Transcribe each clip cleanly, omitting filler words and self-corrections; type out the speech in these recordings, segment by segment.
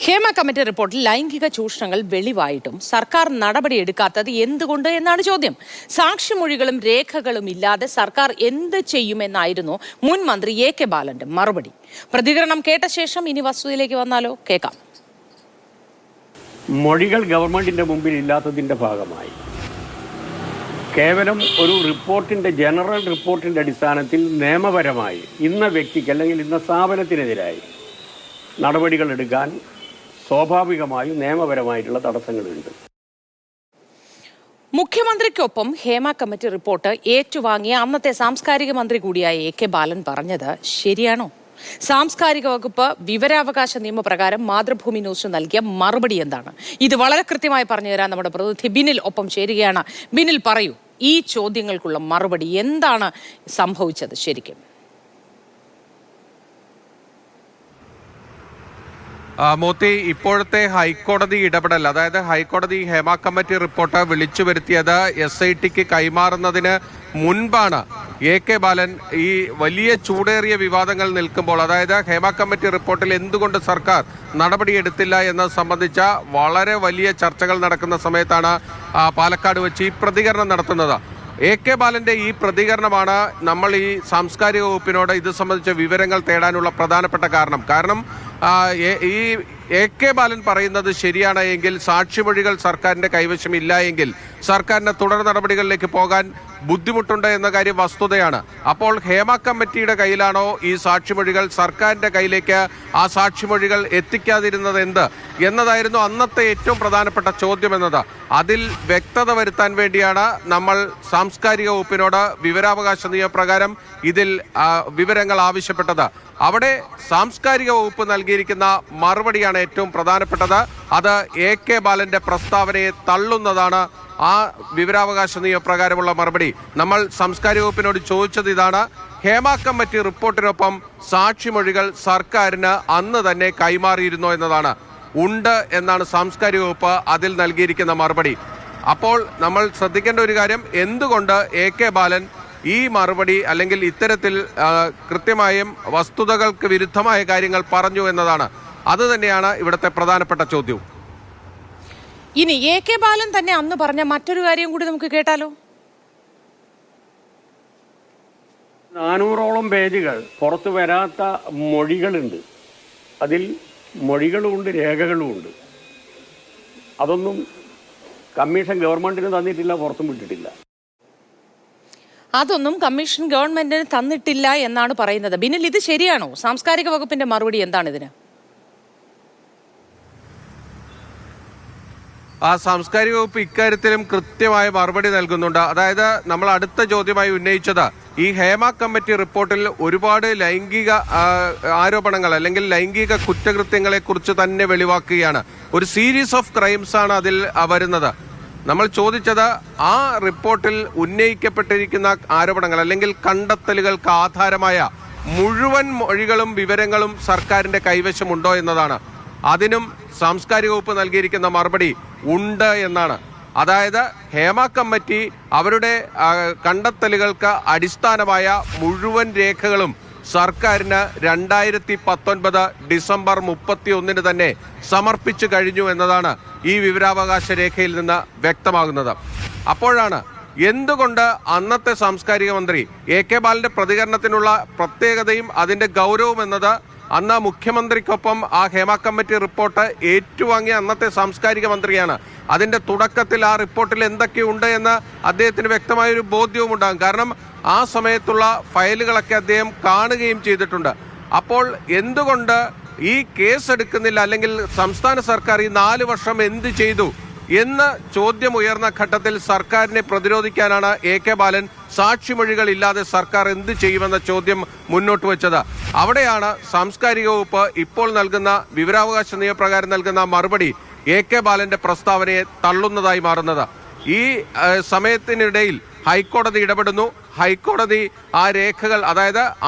Hema committee റിപ്പോർട്ടിൽ ലൈംഗിക ചൂഷണങ്ങൾ വെളിവായിട്ടും സർക്കാർ നടപടിയെടുക്കാത്തത് എന്തുകൊണ്ട് എന്നാണ് ചോദ്യം. സാക്ഷിമൊഴികളും രേഖകളും ഇല്ലാതെ സർക്കാർ എന്ത് ചെയ്യുമെന്നായിരുന്നു മുൻ മന്ത്രി എ.കെ. ബാലന്റെ മറുപടി. പ്രതികരണം കേട്ട ശേഷം ഇനി വസ്തുതയിലേക്ക് വന്നാലോ, കേൾക്കാം. മൊഴികൾ ഗവൺമെന്റിന്റെ മുമ്പിൽ ഇല്ലാത്തതിന്റെ ഭാഗമായി കേവലം ഒരു റിപ്പോർട്ടിന്റെ ജനറൽ റിപ്പോർട്ടിന്റെ അടിസ്ഥാനത്തിൽ നിയമപരമായി ഇന്ന വ്യക്തിക്ക് അല്ലെങ്കിൽ ഇന്ന സ്ഥാപനത്തിനെതിരായി നടപടികൾ എടുക്കാൻ സ്വാഭാവികമായും നിയമപരമായിട്ടുള്ള തടസ്സങ്ങളുണ്ട്. മുഖ്യമന്ത്രിക്കൊപ്പം ഹേമ കമ്മിറ്റി റിപ്പോർട്ട് ഏറ്റുവാങ്ങിയ അന്നത്തെ സാംസ്കാരിക മന്ത്രി കൂടിയായ എ.കെ. ബാലൻ പറഞ്ഞത് ശരിയാണോ? സാംസ്കാരിക വകുപ്പ് വിവരാവകാശ നിയമപ്രകാരം മാതൃഭൂമി ന്യൂസിന് നൽകിയ മറുപടി എന്താണ്? ഇത് വളരെ കൃത്യമായി പറഞ്ഞു തരാൻ നമ്മുടെ പ്രതിനിധി ബിനിൽ ഒപ്പം ചേരുകയാണ്. ബിനിൽ, പറയൂ, ഈ ചോദ്യങ്ങൾക്കുള്ള മറുപടി എന്താണ് സംഭവിച്ചത് ശരിക്കും? മോത്തി, ഇപ്പോഴത്തെ ഹൈക്കോടതി ഇടപെടൽ, അതായത് ഹൈക്കോടതി ഹേമ കമ്മിറ്റി റിപ്പോർട്ട് വിളിച്ചു വരുത്തിയത് SITക്ക് കൈമാറുന്നതിന് മുൻപാണ് എ.കെ. ബാലൻ ഈ വലിയ ചൂടേറിയ വിവാദങ്ങൾ നിൽക്കുമ്പോൾ, അതായത് ഹേമ കമ്മിറ്റി റിപ്പോർട്ടിൽ എന്തുകൊണ്ട് സർക്കാർ നടപടിയെടുത്തില്ല എന്നത് സംബന്ധിച്ച വളരെ വലിയ ചർച്ചകൾ നടക്കുന്ന സമയത്താണ് പാലക്കാട് വെച്ച് ഈ പ്രതികരണം നടത്തുന്നത്. എ.കെ. ബാലന്റെ ഈ പ്രതികരണമാണ് നമ്മൾ ഈ സാംസ്കാരിക വകുപ്പിനോട് ഇത് സംബന്ധിച്ച വിവരങ്ങൾ തേടാനുള്ള പ്രധാനപ്പെട്ട കാരണം ഈ എ.കെ. ബാലൻ പറയുന്നത് ശരിയാണ് എങ്കിൽ, സാക്ഷിമൊഴികൾ സർക്കാരിന്റെ കൈവശം ഇല്ല എങ്കിൽ സർക്കാരിന് തുടർ നടപടികളിലേക്ക് പോകാൻ ബുദ്ധിമുട്ടുണ്ട് എന്ന കാര്യം വസ്തുതയാണ്. അപ്പോൾ ഹേമ കമ്മിറ്റിയുടെ കയ്യിലാണോ ഈ സാക്ഷിമൊഴികൾ? സർക്കാരിന്റെ കയ്യിലേക്ക് ആ സാക്ഷിമൊഴികൾ എത്തിക്കാതിരുന്നത് എന്ത് എന്നതായിരുന്നു അന്നത്തെ ഏറ്റവും പ്രധാനപ്പെട്ട ചോദ്യം എന്നത്. അതിൽ വ്യക്തത വരുത്താൻ വേണ്ടിയാണ് നമ്മൾ സാംസ്കാരിക വകുപ്പിനോട് വിവരാവകാശ നിയമപ്രകാരം ഇതിൽ വിവരങ്ങൾ ആവശ്യപ്പെട്ടത്. അവിടെ സാംസ്കാരിക വകുപ്പ് നൽകിയിരിക്കുന്ന മറുപടിയാണ് ഏറ്റവും പ്രധാനപ്പെട്ടത്. അത് എ.കെ. ബാലന്റെ പ്രസ്താവനയെ തള്ളുന്നതാണ്. ആ വിവരാവകാശ നിയമപ്രകാരമുള്ള മറുപടി നമ്മൾ സാംസ്കാരിക വകുപ്പിനോട് ചോദിച്ചത് ഇതാണ്: ഹേമ കമ്മിറ്റി റിപ്പോർട്ടിനൊപ്പം സാക്ഷിമൊഴികൾ സർക്കാരിന് അന്ന് തന്നെ കൈമാറിയിരുന്നോ എന്നതാണ്. ഉണ്ട് എന്നാണ് സാംസ്കാരിക വകുപ്പ് അതിൽ നൽകിയിരിക്കുന്ന മറുപടി. അപ്പോൾ നമ്മൾ ശ്രദ്ധിക്കേണ്ട ഒരു കാര്യം, എന്തുകൊണ്ട് എ.കെ. ബാലൻ ഈ മറുപടി അല്ലെങ്കിൽ ഇത്തരത്തിൽ കൃത്യമായും വസ്തുതകൾക്ക് വിരുദ്ധമായ കാര്യങ്ങൾ പറഞ്ഞു എന്നതാണ്. അത് തന്നെയാണ് ഇവിടുത്തെ പ്രധാനപ്പെട്ട ചോദ്യവും. ഇനി എ.കെ. ബാലൻ തന്നെ അന്ന് പറഞ്ഞ മറ്റൊരു കാര്യം കൂടി നമുക്ക് കേട്ടാലോ? 400ഓളം പേജുകൾ പുറത്തു വരാത്ത മൊഴികളുണ്ട്. അതിൽ മൊഴികളുമുണ്ട്, രേഖകളുമുണ്ട്. അതൊന്നും കമ്മീഷൻ ഗവൺമെന്റിന് തന്നിട്ടില്ല, പുറത്തും വിട്ടിട്ടില്ല. അതൊന്നും കമ്മീഷൻ ഗവൺമെന്റിന് തന്നിട്ടില്ല എന്നാണ് പറയുന്നത്. ബിനിൽ, ഇത് ശരിയാണോ? സാംസ്കാരിക വകുപ്പിന്റെ മറുപടി എന്താണ് ഇതിന്? ആ സാംസ്കാരിക വകുപ്പ് ഇക്കാര്യത്തിലും കൃത്യമായ മറുപടി നൽകുന്നുണ്ട്. അതായത് നമ്മൾ അടുത്ത ചോദ്യമായി ഉന്നയിച്ചത് ഈ ഹേമ കമ്മിറ്റി റിപ്പോർട്ടിൽ ഒരുപാട് ലൈംഗിക ആരോപണങ്ങൾ അല്ലെങ്കിൽ ലൈംഗിക കുറ്റകൃത്യങ്ങളെ കുറിച്ച് തന്നെ വെളിവാക്കുകയാണ്. ഒരു സീരീസ് ഓഫ് ക്രൈംസ് ആണ് അതിൽ വരുന്നത്. നമ്മൾ ചോദിച്ചത്, ആ റിപ്പോർട്ടിൽ ഉന്നയിക്കപ്പെട്ടിരിക്കുന്ന ആരോപണങ്ങൾ അല്ലെങ്കിൽ കണ്ടെത്തലുകൾക്ക് ആധാരമായ മുഴുവൻ മൊഴികളും വിവരങ്ങളും സർക്കാരിന്റെ കൈവശമുണ്ടോ എന്നതാണ്. അതിനും സാംസ്കാരിക വകുപ്പ് നൽകിയിരിക്കുന്ന മറുപടി ഉണ്ട് എന്നാണ്. അതായത് ഹേമ കമ്മിറ്റി അവരുടെ കണ്ടെത്തലുകൾക്ക് അടിസ്ഥാനമായ മുഴുവൻ രേഖകളും സർക്കാരിന് 2019 ഡിസംബർ 31 തന്നെ സമർപ്പിച്ചു കഴിഞ്ഞു എന്നതാണ് ഈ വിവരാവകാശ രേഖയിൽ നിന്ന് വ്യക്തമാകുന്നത്. അപ്പോഴാണ് എന്തുകൊണ്ട് അന്നത്തെ സാംസ്കാരിക മന്ത്രി എ.കെ. ബാലന്റെ പ്രതികരണത്തിനുള്ള പ്രത്യേകതയും അതിന്റെ ഗൗരവം എന്നത്, അന്ന് മുഖ്യമന്ത്രിക്കൊപ്പം ആ ഹേമ കമ്മിറ്റി റിപ്പോർട്ട് ഏറ്റുവാങ്ങിയ അന്നത്തെ സാംസ്കാരിക മന്ത്രിയാണ്. അതിന്റെ തുടക്കത്തിൽ ആ റിപ്പോർട്ടിൽ എന്തൊക്കെയുണ്ട് എന്ന് അദ്ദേഹത്തിന് വ്യക്തമായൊരു ബോധ്യവും ഉണ്ടാകും. കാരണം ആ സമയത്തുള്ള ഫയലുകളൊക്കെ അദ്ദേഹം കാണുകയും ചെയ്തിട്ടുണ്ട്. അപ്പോൾ എന്തുകൊണ്ട് ഈ കേസ് എടുക്കുന്നില്ല, അല്ലെങ്കിൽ സംസ്ഥാന സർക്കാർ ഈ 4 വർഷം എന്ത് ചെയ്തു എന്ന് ചോദ്യം ഉയർന്ന ഘട്ടത്തിൽ സർക്കാരിനെ പ്രതിരോധിക്കാനാണ് എ.കെ. ബാലൻ സാക്ഷിമൊഴികൾ ഇല്ലാതെ സർക്കാർ എന്ത് ചെയ്യുമെന്ന ചോദ്യം മുന്നോട്ട് വെച്ചത്. അവിടെയാണ് സാംസ്കാരിക വകുപ്പ് ഇപ്പോൾ നൽകുന്ന വിവരാവകാശ നിയമപ്രകാരം നൽകുന്ന മറുപടി എ.കെ. ബാലന്റെ പ്രസ്താവനയെ തള്ളുന്നതായി മാറുന്നത്. ഈ സമയത്തിനിടയിൽ ഹൈക്കോടതി ഇടപെടുന്നു. ഹൈക്കോടതി ആ രേഖകൾ, അതായത്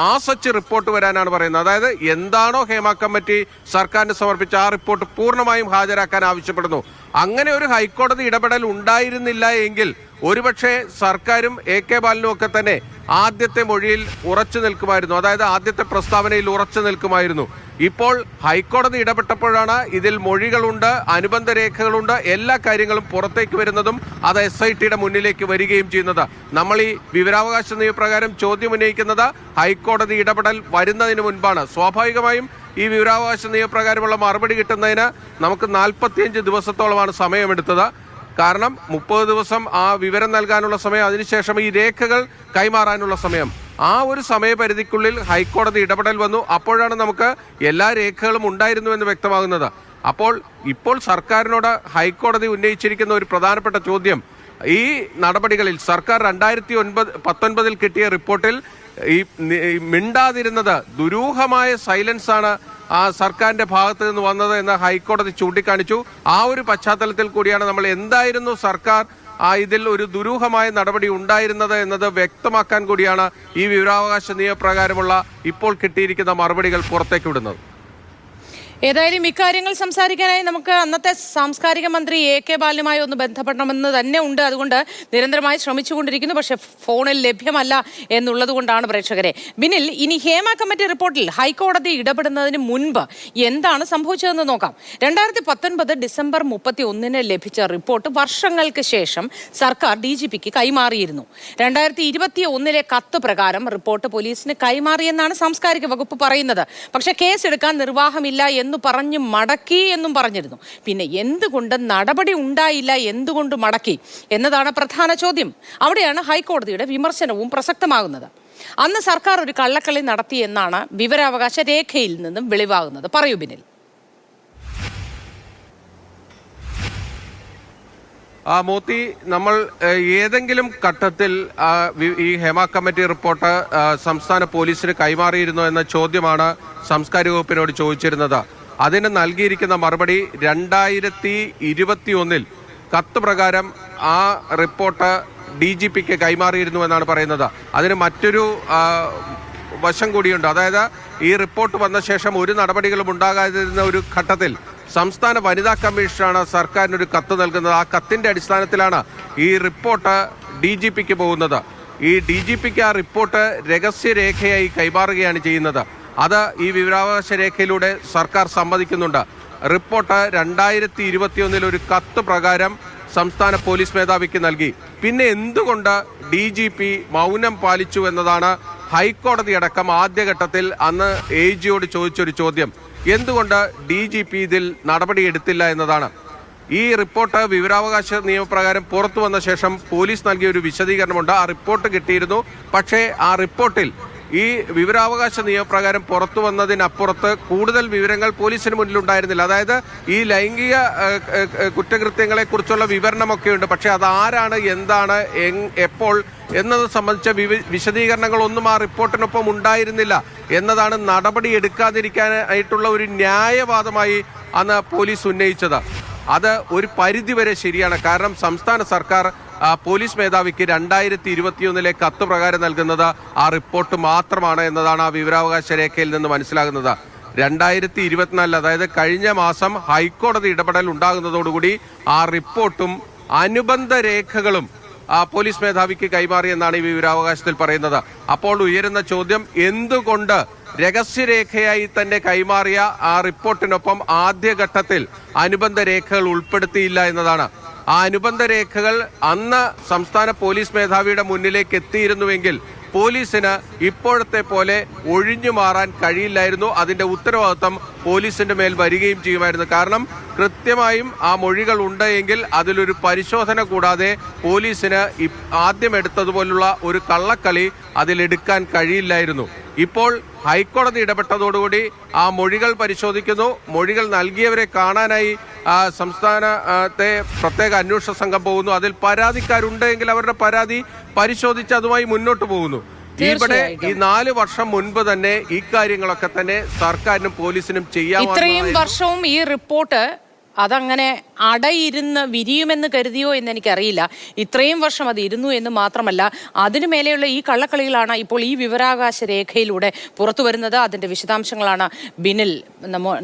സച്ച് റിപ്പോർട്ട് വരാനാണ് പറയുന്നത്. അതായത് എന്താണോ ഹേമ കമ്മിറ്റി സർക്കാരിന് സമർപ്പിച്ച ആ റിപ്പോർട്ട് പൂർണ്ണമായും ഹാജരാക്കാൻ ആവശ്യപ്പെടുന്നു. അങ്ങനെ ഒരു ഹൈക്കോടതി ഇടപെടൽ ഉണ്ടായിരുന്നില്ല എങ്കിൽ ഒരുപക്ഷെ സർക്കാരും AK ബാലനും ഒക്കെ തന്നെ ആദ്യത്തെ മൊഴിയിൽ ഉറച്ചു നിൽക്കുമായിരുന്നു, അതായത് ആദ്യത്തെ പ്രസ്താവനയിൽ ഉറച്ചു നിൽക്കുമായിരുന്നു. ഇപ്പോൾ ഹൈക്കോടതി ഇടപെട്ടപ്പോഴാണ് ഇതിൽ മൊഴികളുണ്ട്, അനുബന്ധ രേഖകളുണ്ട്, എല്ലാ കാര്യങ്ങളും പുറത്തേക്ക് വരുന്നതും അത് SITയുടെ മുന്നിലേക്ക് വരികയും ചെയ്യുന്നത്. നമ്മൾ ഈ വിവരാവകാശ നിയമപ്രകാരം ചോദ്യം ഉന്നയിക്കുന്നത് ഹൈക്കോടതി ഇടപെടൽ വരുന്നതിന് മുൻപാണ്. സ്വാഭാവികമായും ഈ വിവരാവകാശ നിയമപ്രകാരമുള്ള മറുപടി കിട്ടുന്നതിന് നമുക്ക് 45 ദിവസത്തോളമാണ് സമയമെടുത്തത്. കാരണം 30 ദിവസം ആ വിവരം നൽകാനുള്ള സമയം, അതിനുശേഷം ഈ രേഖകൾ കൈമാറാനുള്ള സമയം, ആ ഒരു സമയപരിധിക്കുള്ളിൽ ഹൈക്കോടതി ഇടപെടൽ വന്നു. അപ്പോഴാണ് നമുക്ക് എല്ലാ രേഖകളും ഉണ്ടായിരുന്നു എന്ന് വ്യക്തമാകുന്നത്. ഇപ്പോൾ സർക്കാരിനോട് ഹൈക്കോടതി ഉന്നയിച്ചിരിക്കുന്ന ഒരു പ്രധാനപ്പെട്ട ചോദ്യം, ഈ നടപടികളിൽ സർക്കാർ 2019 കിട്ടിയ റിപ്പോർട്ടിൽ ഈ മിണ്ടാതിരുന്നത് ദുരൂഹമായ സൈലൻസ് ആണ് ആ സർക്കാരിന്റെ ഭാഗത്ത് നിന്ന് വന്നത് എന്ന് ഹൈക്കോടതി ചൂണ്ടിക്കാണിച്ചു. ആ ഒരു പശ്ചാത്തലത്തിൽ കൂടിയാണ് നമ്മൾ എന്തായിരുന്നു സർക്കാർ ഇതിൽ ഒരു ദുരൂഹമായ നടപടി ഉണ്ടായിരുന്നത് എന്നത് വ്യക്തമാക്കാൻ കൂടിയാണ് ഈ വിവരാവകാശ നിയമപ്രകാരമുള്ള ഇപ്പോൾ കിട്ടിയിരിക്കുന്ന മറുപടികൾ പുറത്തേക്ക് വിടുന്നത്. ഏതായാലും ഇക്കാര്യങ്ങൾ സംസാരിക്കാനായി നമുക്ക് അന്നത്തെ സാംസ്കാരിക മന്ത്രി AK ബാലനുമായി ഒന്ന് ബന്ധപ്പെടണമെന്ന് തന്നെ ഉണ്ട്. അതുകൊണ്ട് നിരന്തരമായി ശ്രമിച്ചുകൊണ്ടിരിക്കുന്നു. പക്ഷെ ഫോണിൽ ലഭ്യമല്ല എന്നുള്ളത് കൊണ്ടാണ് പ്രേക്ഷകരെ. ബിനിൽ, ഇനി ഹേമ കമ്മിറ്റി റിപ്പോർട്ടിൽ ഹൈക്കോടതി ഇടപെടുന്നതിന് മുൻപ് എന്താണ് സംഭവിച്ചതെന്ന് നോക്കാം. 2019 ഡിസംബർ 31 ലഭിച്ച റിപ്പോർട്ട് വർഷങ്ങൾക്ക് ശേഷം സർക്കാർ DGPക്ക് കൈമാറിയിരുന്നു. 2021 കത്ത് പ്രകാരം റിപ്പോർട്ട് പോലീസിന് കൈമാറിയെന്നാണ് സാംസ്കാരിക വകുപ്പ് പറയുന്നത്. പക്ഷെ കേസെടുക്കാൻ നിർവാഹമില്ല എന്ന് പറഞ്ഞു മടക്കി എന്നും പറഞ്ഞിരുന്നു. പിന്നെ എന്തുകൊണ്ട് നടപടി ഉണ്ടായില്ല, എന്തുകൊണ്ട് മടക്കി എന്നതാണ് പ്രധാന ചോദ്യം. അവിടെയാണ് ഹൈക്കോടതിയുടെ വിമർശനവും പ്രസക്തമാകുന്നത്. അന്ന് സർക്കാർ ഒരു കള്ളക്കളി നടത്തിയെന്നാണ് വിവരാവകാശ രേഖയിൽ നിന്നും വെളിവാകുന്നത്. പറയൂ ബിനിൽ. മോത്തി, നമ്മൾ ഏതെങ്കിലും ഘട്ടത്തിൽ ഈ ഹേമ കമ്മിറ്റി റിപ്പോർട്ട് സംസ്ഥാന പോലീസിന് കൈമാറിയിരുന്നോ എന്ന ചോദ്യമാണ് സാംസ്കാരിക വകുപ്പിനോട് ചോദിച്ചിരുന്നത്. അതിന് നൽകിയിരിക്കുന്ന മറുപടി 2021 കത്ത് പ്രകാരം ആ റിപ്പോർട്ട് DGPക്ക് കൈമാറിയിരുന്നു എന്നാണ് പറയുന്നത്. അതിന് മറ്റൊരു വശം കൂടിയുണ്ട്. അതായത് ഈ റിപ്പോർട്ട് വന്ന ശേഷം ഒരു നടപടികളും ഉണ്ടാകാതിരുന്ന ഒരു ഘട്ടത്തിൽ സംസ്ഥാന വനിതാ കമ്മീഷനാണ് സർക്കാരിനൊരു കത്ത് നൽകുന്നത്. ആ കത്തിന്റെ അടിസ്ഥാനത്തിലാണ് ഈ റിപ്പോർട്ട് DGPക്ക് പോകുന്നത്. ഈ DGPക്ക് ആ റിപ്പോർട്ട് രഹസ്യരേഖയായി കൈമാറുകയാണ് ചെയ്യുന്നത്. അത് ഈ വിവരാവകാശ രേഖയിലൂടെ സർക്കാർ സമ്മതിക്കുന്നുണ്ട്. റിപ്പോർട്ട് 2021 ഒരു കത്ത് പ്രകാരം സംസ്ഥാന പോലീസ് മേധാവിക്ക് നൽകി. പിന്നെ എന്തുകൊണ്ട് DGP മൗനം പാലിച്ചു എന്നതാണ് ഹൈക്കോടതി അടക്കം ആദ്യഘട്ടത്തിൽ അന്ന് AGയോട് ചോദിച്ചൊരു ചോദ്യം. എന്തുകൊണ്ട് DGP ഇതിൽ നടപടിയെടുത്തില്ല എന്നതാണ്. ഈ റിപ്പോർട്ട് വിവരാവകാശ നിയമപ്രകാരം പുറത്തു വന്ന ശേഷം പോലീസ് നൽകിയ ഒരു വിശദീകരണമുണ്ട്. ആ റിപ്പോർട്ട് കിട്ടിയിരുന്നു. പക്ഷേ ആ റിപ്പോർട്ടിൽ ഈ വിവരാവകാശ നിയമപ്രകാരം പുറത്തു വന്നതിനപ്പുറത്ത് കൂടുതൽ വിവരങ്ങൾ പോലീസിന് മുന്നിലുണ്ടായിരുന്നില്ല. അതായത് ഈ ലൈംഗിക കുറ്റകൃത്യങ്ങളെ കുറിച്ചുള്ള വിവരണമൊക്കെയുണ്ട്. പക്ഷെ അതാരാണ്, എന്താണ്, എപ്പോൾ എന്നത് സംബന്ധിച്ച വിശദീകരണങ്ങളൊന്നും ആ റിപ്പോർട്ടിനൊപ്പം ഉണ്ടായിരുന്നില്ല എന്നതാണ് നടപടി എടുക്കാതിരിക്കാനായിട്ടുള്ള ഒരു ന്യായവാദമായി അന്ന് പോലീസ് ഉന്നയിച്ചത്. അത് ഒരു പരിധിവരെ ശരിയാണ്. കാരണം സംസ്ഥാന സർക്കാർ പോലീസ് മേധാവിക്ക് 2021 കത്ത് പ്രകാരം നൽകുന്നത് ആ റിപ്പോർട്ട് മാത്രമാണ് എന്നതാണ് ആ വിവരാവകാശ രേഖയിൽ നിന്ന് മനസ്സിലാകുന്നത്. 2024 അതായത് കഴിഞ്ഞ മാസം ഹൈക്കോടതി ഇടപെടൽ ഉണ്ടാകുന്നതോടുകൂടി ആ റിപ്പോർട്ടും അനുബന്ധ രേഖകളും പോലീസ് മേധാവിക്ക് കൈമാറിയെന്നാണ് ഈ വിവരാവകാശത്തിൽ പറയുന്നത്. അപ്പോൾ ഉയരുന്ന ചോദ്യം, എന്തുകൊണ്ട് രഹസ്യരേഖയായി തന്നെ കൈമാറിയ ആ റിപ്പോർട്ടിനൊപ്പം ആദ്യഘട്ടത്തിൽ അനുബന്ധ രേഖകൾ ഉൾപ്പെടുത്തിയില്ല എന്നതാണ്. ആ അനുബന്ധ രേഖകൾ അന്ന് സംസ്ഥാന പോലീസ് മേധാവിയുടെ മുന്നിലേക്ക് എത്തിയിരുന്നുവെങ്കിൽ പോലീസിന് ഇപ്പോഴത്തെ പോലെ ഒഴിഞ്ഞു മാറാൻ കഴിയില്ലായിരുന്നു. അതിന്റെ ഉത്തരവാദിത്വം പോലീസിന്റെ മേൽ വരികയും ചെയ്യുമായിരുന്നു. കാരണം കൃത്യമായും ആ മൊഴികൾ ഉണ്ട് എങ്കിൽ അതിലൊരു പരിശോധന കൂടാതെ പോലീസിന് ആദ്യം എടുത്തതുപോലുള്ള ഒരു കള്ളക്കളി അതിലെടുക്കാൻ കഴിയില്ലായിരുന്നു. ഇപ്പോൾ ഹൈക്കോടതി ഇടപെട്ടതോടുകൂടി ആ മൊഴികൾ പരിശോധിക്കുന്നു. മൊഴികൾ നൽകിയവരെ കാണാനായി സംസ്ഥാനത്തെ പ്രത്യേക അന്വേഷണ സംഘം പോകുന്നു. അതിൽ പരാതിക്കാരുണ്ടെങ്കിൽ അവരുടെ പരാതി പരിശോധിച്ച് അതുമായി മുന്നോട്ട് പോകുന്നു. ഇവിടെ ഈ 4 വർഷം മുൻപ് തന്നെ ഈ കാര്യങ്ങളൊക്കെ തന്നെ സർക്കാരിനും പോലീസിനും ചെയ്യാൻ ഇത്രയും വർഷവും ഈ റിപ്പോർട്ട് അതങ്ങനെ അടയിരുന്ന് വിരിയുമെന്ന് കരുതിയോ എന്ന് എനിക്കറിയില്ല. ഇത്രയും വർഷം അത് ഇരുന്നു എന്ന് മാത്രമല്ല, അതിനു മേലെയുള്ള ഈ കള്ളക്കളികളാണ് ഇപ്പോൾ ഈ വിവരാവകാശ രേഖയിലൂടെ പുറത്തു വരുന്നത്. അതിന്റെ വിശദാംശങ്ങളാണ് ബിനിൽ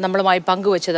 നമ്മളുമായി പങ്കുവച്ചത്.